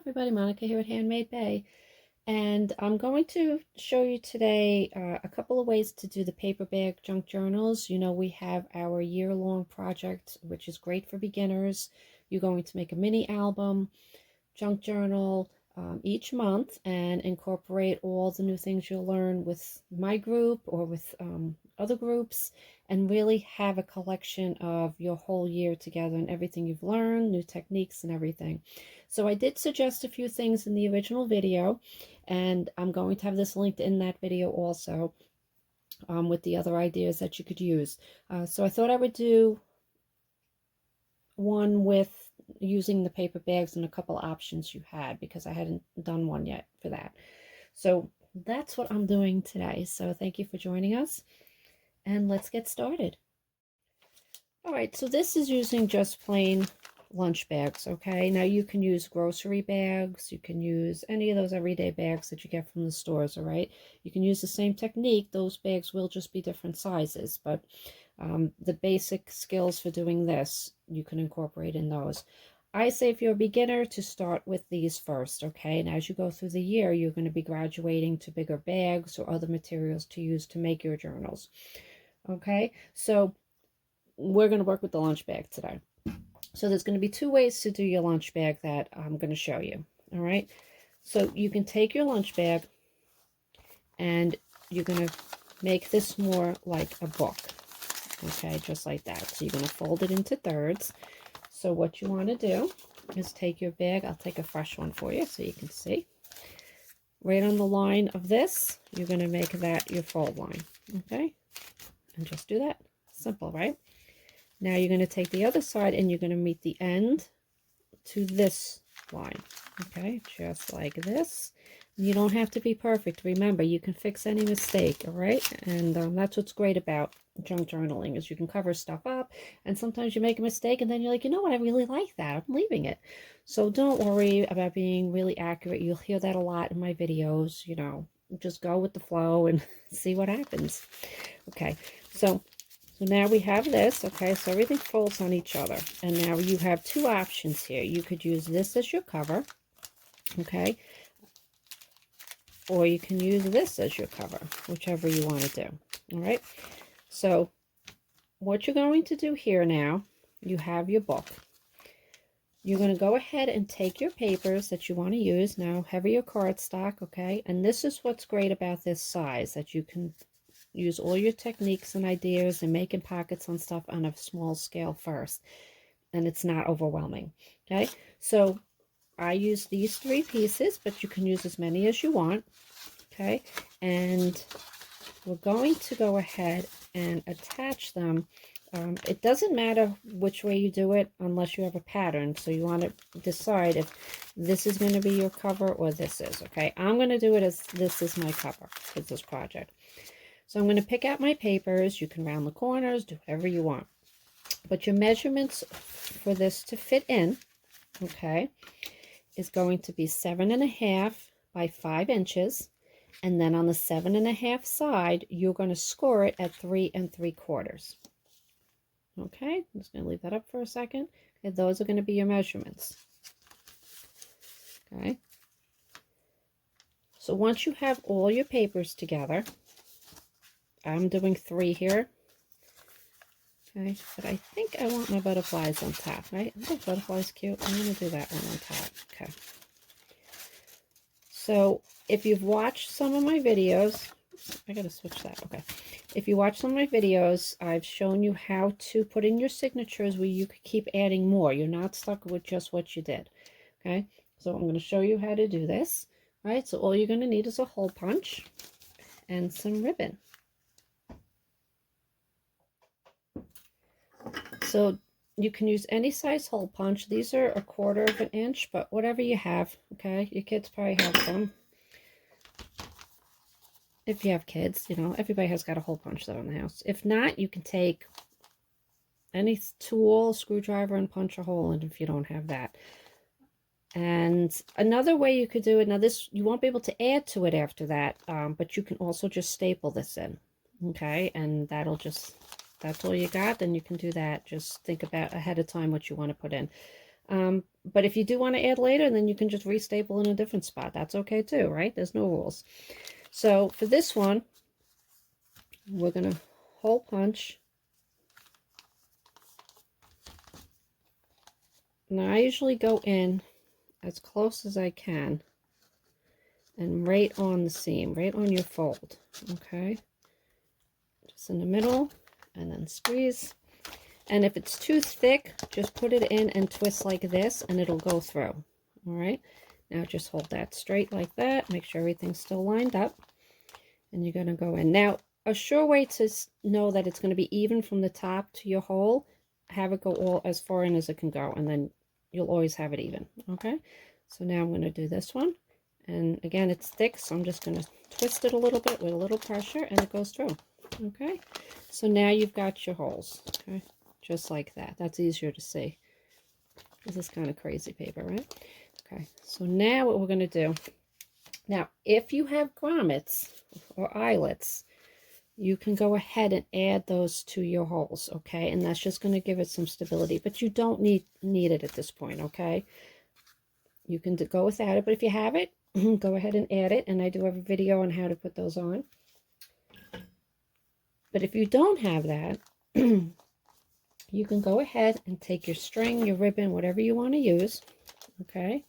everybody, Monica here at Handmade Bay, and I'm going to show you today a couple of ways to do the Paperbag Junk Journals. You know, we have our year-long project, which is great for beginners. You're going to make a mini album, junk journal each month and incorporate all the new things you'll learn with my group or with other groups, and really have a collection of your whole year together and everything you've learned, new techniques and everything. So I did suggest a few things in the original video, and I'm going to have this linked in that video also with the other ideas that you could use. So I thought I would do one with using the paper bags and a couple options you had, because I hadn't done one yet for that. So that's what I'm doing today. So thank you for joining us, and let's get started. All right, so this is using just plain lunch bags. Okay, now you can use grocery bags, you can use any of those everyday bags that you get from the stores. All right, you can use the same technique. Those bags will just be different sizes, but the basic skills for doing this you can incorporate in those. I say if you're a beginner to start with these first, okay? And as you go through the year, you're going to be graduating to bigger bags or other materials to use to make your journals. Okay, so we're going to work with the lunch bag today. So there's going to be two ways to do your lunch bag that I'm going to show you. All right, so you can take your lunch bag and you're going to make this more like a book. Okay, just like that. So you're going to fold it into thirds. So what you want to do is take your bag. I'll take a fresh one for you so you can see. Right on the line of this, you're going to make that your fold line. Okay, and just do that. Simple, right? Now you're going to take the other side and you're going to meet the end to this line. Okay, just like this. You don't have to be perfect. Remember, you can fix any mistake, all right? And that's what's great about junk journaling, is you can cover stuff up, and sometimes you make a mistake and then you're like, you know what, I really like that, I'm leaving it. So don't worry about being really accurate. You'll hear that a lot in my videos. You know, just go with the flow and see what happens. Okay, so now we have this. Okay, so everything folds on each other, and now you have two options here. You could use this as your cover, okay, or you can use this as your cover, whichever you want to do. All right, so what you're going to do here now, you have your book. You're going to go ahead and take your papers that you want to use. Now, heavier cardstock, okay, and this is what's great about this size, that you can use all your techniques and ideas and making pockets on stuff on a small scale first, and it's not overwhelming. Okay, so I use these 3 pieces, but you can use as many as you want. Okay, and we're going to go ahead and attach them. It doesn't matter which way you do it unless you have a pattern, so you want to decide if this is going to be your cover or this is. Okay, I'm going to do it as this is my cover for this project. So I'm going to pick out my papers. You can round the corners, do whatever you want. But your measurements for this to fit in, okay, is going to be 7.5 by 5 inches. And then on the 7.5 side, you're going to score it at 3 3/4. Okay, I'm just going to leave that up for a second. Okay, those are going to be your measurements. Okay. So once you have all your papers together, I'm doing 3 here. Okay, but I think I want my butterflies on top, right? I think butterflies cute. I'm going to do that one on top. Okay. So if you've watched some of my videos, I got to switch that. Okay. If you watch some of my videos, I've shown you how to put in your signatures where you could keep adding more. You're not stuck with just what you did. Okay. So I'm going to show you how to do this. All right. So all you're going to need is a hole punch and some ribbon. So you can use any size hole punch. These are 1/4 of an inch, but whatever you have, okay? Your kids probably have some. If you have kids, you know, everybody has got a hole punch though in the house. If not, you can take any tool, screwdriver, and punch a hole in if you don't have that. And another way you could do it, now this, you won't be able to add to it after that, but you can also just staple this in, okay? And that'll just, that's all you got, then you can do that. Just think about ahead of time what you want to put in. But if you do want to add later, then you can just restaple in a different spot. That's okay too, right? There's no rules. So for this one, we're going to hole punch. Now I usually go in as close as I can and right on the seam, right on your fold, okay? Just in the middle, and then squeeze. And if it's too thick, just put it in and twist like this, and it'll go through. All right, now just hold that straight like that. Make sure everything's still lined up, and you're going to go in. Now, a sure way to know that it's going to be even from the top to your hole, have it go all as far in as it can go, and then you'll always have it even. Okay, so now I'm going to do this one, and again, it's thick, so I'm just going to twist it a little bit with a little pressure, and it goes through. Okay, so now you've got your holes. Okay, just like that. That's easier to see. This is kind of crazy paper, right? Okay, so now what we're going to do, now if you have grommets or eyelets, you can go ahead and add those to your holes, okay? And that's just going to give it some stability, but you don't need it at this point, okay? You can go without it, but if you have it, go ahead and add it, and I do have a video on how to put those on. But if you don't have that, you can go ahead and take your string, your ribbon, whatever you want to use, okay?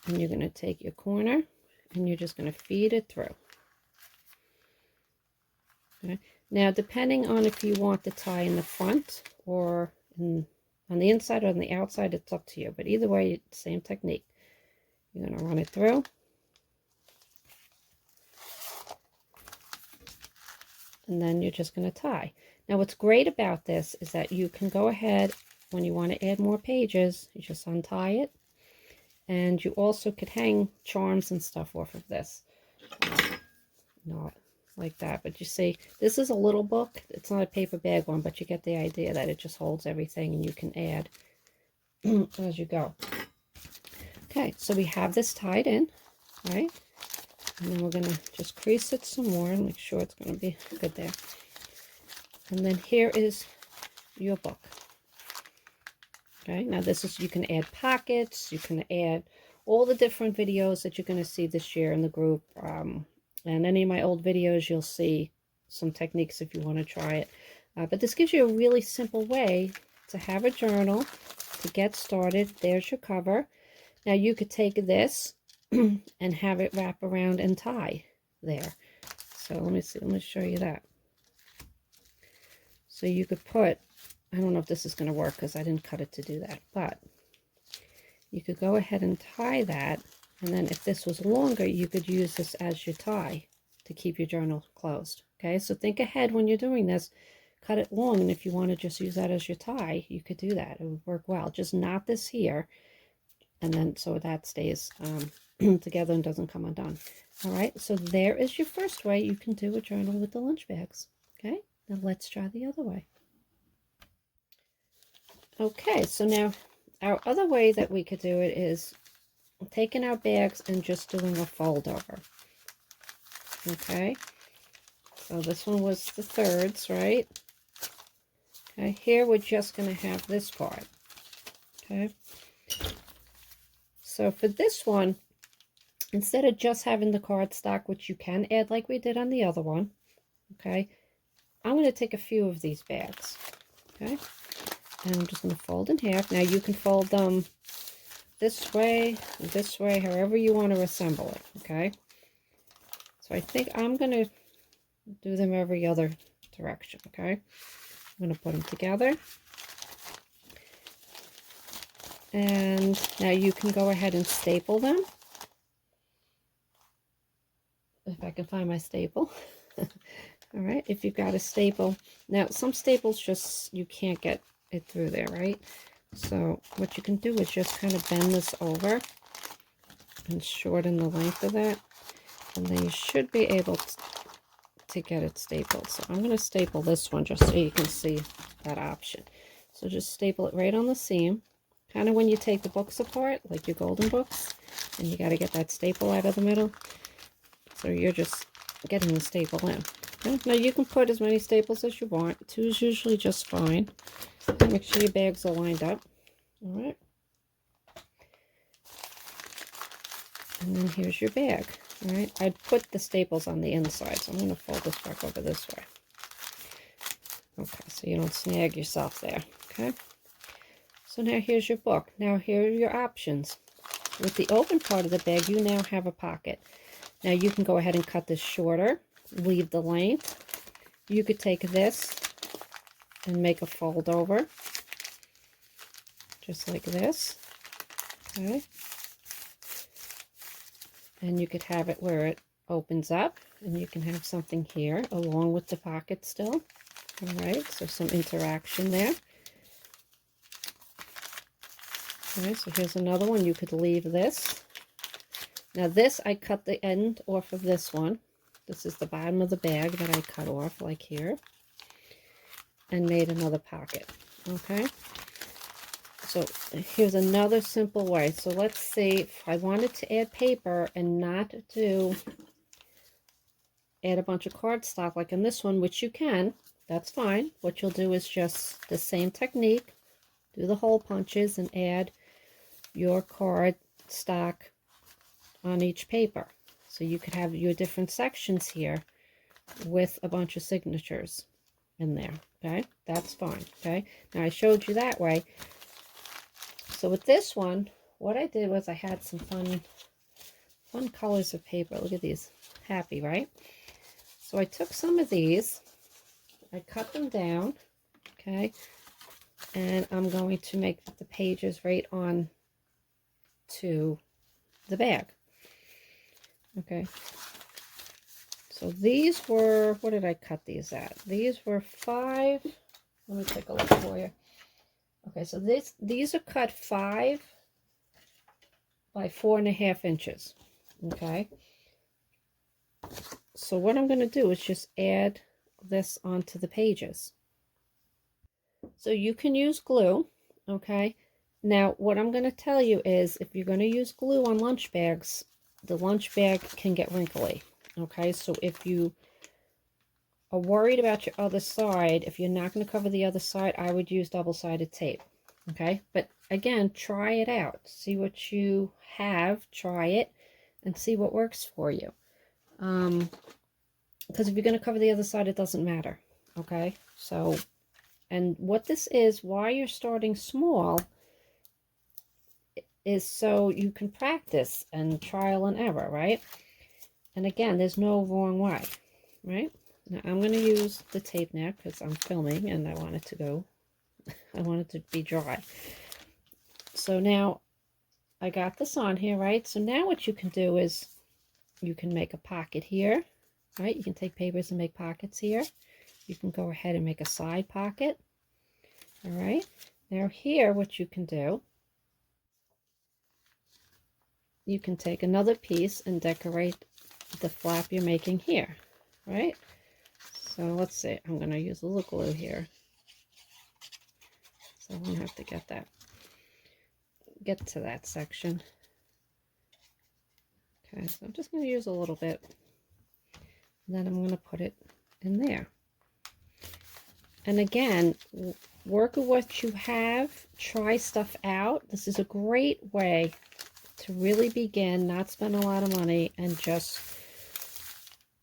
And you're going to take your corner, and you're just going to feed it through. Okay. Now, depending on if you want the tie in the front or on the inside or on the outside, it's up to you. But either way, same technique. You're going to run it through. And then you're just going to tie. Now, what's great about this is that you can go ahead, when you want to add more pages, you just untie it. And you also could hang charms and stuff off of this. Not like that, but you see, this is a little book. It's not a paper bag one, but you get the idea that it just holds everything, and you can add as you go. Okay, so we have this tied in, right? And then we're going to just crease it some more and make sure it's going to be good there. And then here is your book. Okay, now this is, you can add pockets, you can add all the different videos that you're going to see this year in the group. And any of my old videos, you'll see some techniques if you want to try it. But this gives you a really simple way to have a journal to get started. There's your cover. Now you could take this and have it wrap around and tie there. So let me see, let me show you that. So you could put, I don't know if this is going to work because I didn't cut it to do that, but you could go ahead and tie that. And then if this was longer, you could use this as your tie to keep your journal closed. Okay, so think ahead when you're doing this. Cut it long, and if you want to just use that as your tie, you could do that. It would work well. Just knot this here, and then so that stays together and doesn't come undone. All right, so there is your first way you can do a journal with the lunch bags. Okay, now let's try the other way. Okay, so now our other way that we could do it is taking our bags and just doing a fold over. Okay, so this one was the thirds, right? Okay, here we're just going to have this part. Okay, so for this one, instead of just having the cardstock, which you can add like we did on the other one, okay, I'm going to take a few of these bags. Okay, and I'm just going to fold in half. Now you can fold them this way, however you want to assemble it, okay? So I think I'm going to do them every other direction, okay? I'm going to put them together. And now you can go ahead and staple them. If I can find my staple. All right, if you've got a staple. Now, some staples just, you can't get it through there, right? So what you can do is just kind of bend this over and shorten the length of that. And then you should be able to get it stapled. So I'm going to staple this one just so you can see that option. So just staple it right on the seam. Kind of when you take the books apart, like your golden books, and you got to get that staple out of the middle. So you're just getting the staple in. Okay? Now you can put as many staples as you want. 2 is usually just fine. Make sure your bags are lined up. All right. And then here's your bag. All right. I put the staples on the inside, so I'm going to fold this back over this way. Okay, so you don't snag yourself there. Okay. So now here's your book. Now here are your options. With the open part of the bag, you now have a pocket. Now you can go ahead and cut this shorter, leave the length. You could take this and make a fold over, just like this. Okay. And you could have it where it opens up, and you can have something here along with the pocket still. All right, so some interaction there. Okay, so here's another one. You could leave this. Now this, I cut the end off of this one. This is the bottom of the bag that I cut off, like here, and made another pocket. Okay, so here's another simple way. So let's see if I wanted to add paper and not to add a bunch of cardstock like in this one, which you can. That's fine. What you'll do is just the same technique, do the hole punches and add your card stock on each paper. So you could have your different sections here with a bunch of signatures in there. Okay, that's fine. Okay, now I showed you that way. So with this one, what I did was I had some fun colors of paper. Look at these. Happy, right? So I took some of these, I cut them down, okay, and I'm going to make the pages right on to the bag. Okay, so these were, what did I cut these at? These were 5, let me take a look for you. Okay, so these are cut 5 by 4.5 inches. Okay, so what I'm going to do is just add this onto the pages. So you can use glue. Okay, now what I'm going to tell you is if you're going to use glue on lunch bags, the lunch bag can get wrinkly. Okay, so if you are worried about your other side, if you're not going to cover the other side, I would use double-sided tape. Okay, but again, try it out. See what you have, try it, and see what works for you. Because if you're going to cover the other side, it doesn't matter. Okay, so, and what this is, why you're starting small, is so you can practice and trial and error, right? And again, there's no wrong way, right? Now I'm going to use the tape now because I'm filming and I want it to go, I want it to be dry. So now I got this on here, right? So now what you can do is you can make a pocket here, right? You can take papers and make pockets here. You can go ahead and make a side pocket. All right. Now here, what you can do, you can take another piece and decorate the flap you're making here, right? So let's see, I'm going to use a little glue here. So I won't have to get to that section. Okay, so I'm just going to use a little bit. And then I'm going to put it in there. And again, work with what you have, try stuff out. This is a great way to really begin, not spend a lot of money, and just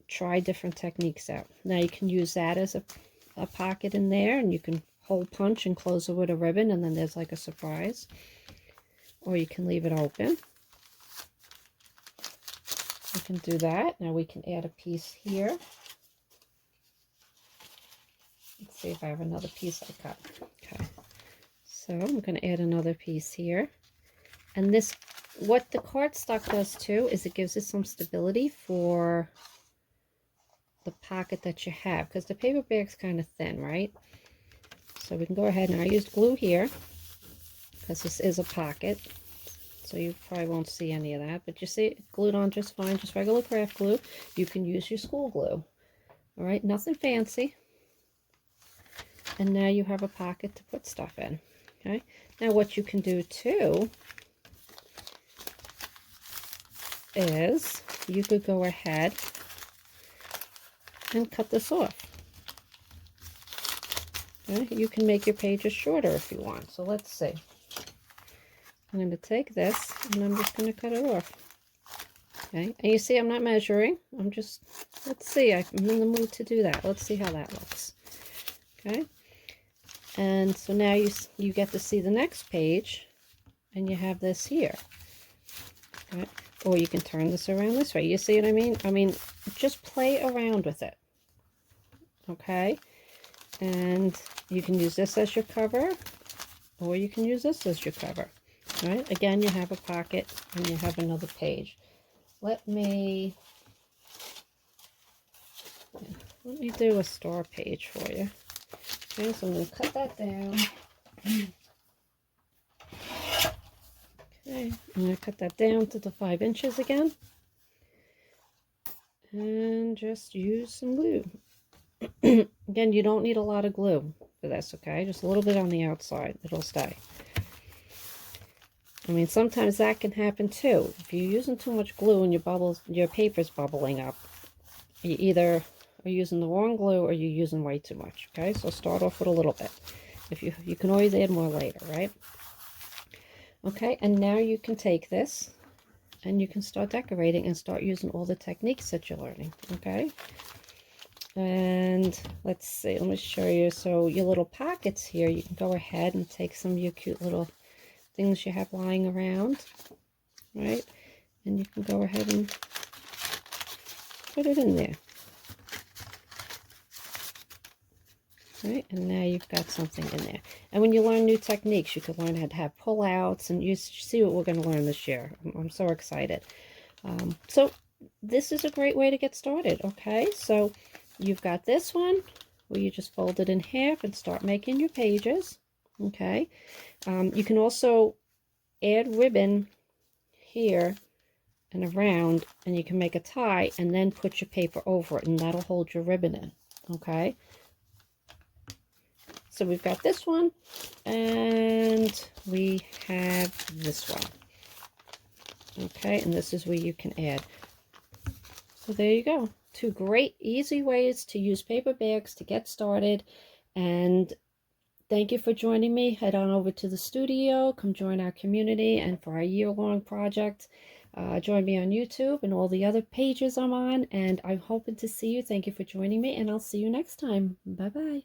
try different techniques out. Now you can use that as a pocket in there, and you can hole punch and close it with a ribbon, and then there's like a surprise. Or you can leave it open. You can do that. Now we can add a piece here. Let's see if I have another piece I cut. Okay, so I'm going to add another piece here. And this, what the cardstock does too, is it gives it some stability for the pocket that you have, because the paper bag's kind of thin, right? So we can go ahead, and I used glue here because this is a pocket, so you probably won't see any of that, but you see it glued on just fine, just regular craft glue. You can use your school glue. All right, nothing fancy. And now you have a pocket to put stuff in. Okay, now what you can do too is you could go ahead and cut this off. Okay? You can make your pages shorter if you want. So let's see. I'm going to take this and I'm just going to cut it off. Okay, and you see I'm not measuring. I'm just, let's see, I'm in the mood to do that. Let's see how that looks. Okay, and so now you get to see the next page, and you have this here. Okay, or you can turn this around this way. You see what I mean? I mean, just play around with it. Okay, and you can use this as your cover, or you can use this as your cover. All right, again, you have a pocket and you have another page. Let me do a star page for you. Okay, so I'm going to cut that down. Okay, I'm going to cut that down to the 5 inches again. And just use some glue. Again, you don't need a lot of glue for this, okay? Just a little bit on the outside. It'll stay. I mean, sometimes that can happen too. If you're using too much glue and your paper's bubbling up, you either are using the wrong glue or you're using way too much, okay? So start off with a little bit. If you can always add more later, right? Okay, and now you can take this and you can start decorating and start using all the techniques that you're learning, okay? And let's see, let me show you. So your little pockets here, you can go ahead and take some of your cute little things you have lying around, right? And you can go ahead and put it in there. Right, and now you've got something in there. And when you learn new techniques, you can learn how to have pull-outs, and you see what we're going to learn this year. I'm so excited. So this is a great way to get started, okay? So you've got this one where you just fold it in half and start making your pages, okay? You can also add ribbon here and around, and you can make a tie and then put your paper over it, and that'll hold your ribbon in, okay? So we've got this one, and we have this one. Okay, and this is where you can add. So there you go. 2 great, easy ways to use paper bags to get started. And thank you for joining me. Head on over to the studio. Come join our community. And for our year-long project, join me on YouTube and all the other pages I'm on. And I'm hoping to see you. Thank you for joining me, and I'll see you next time. Bye-bye.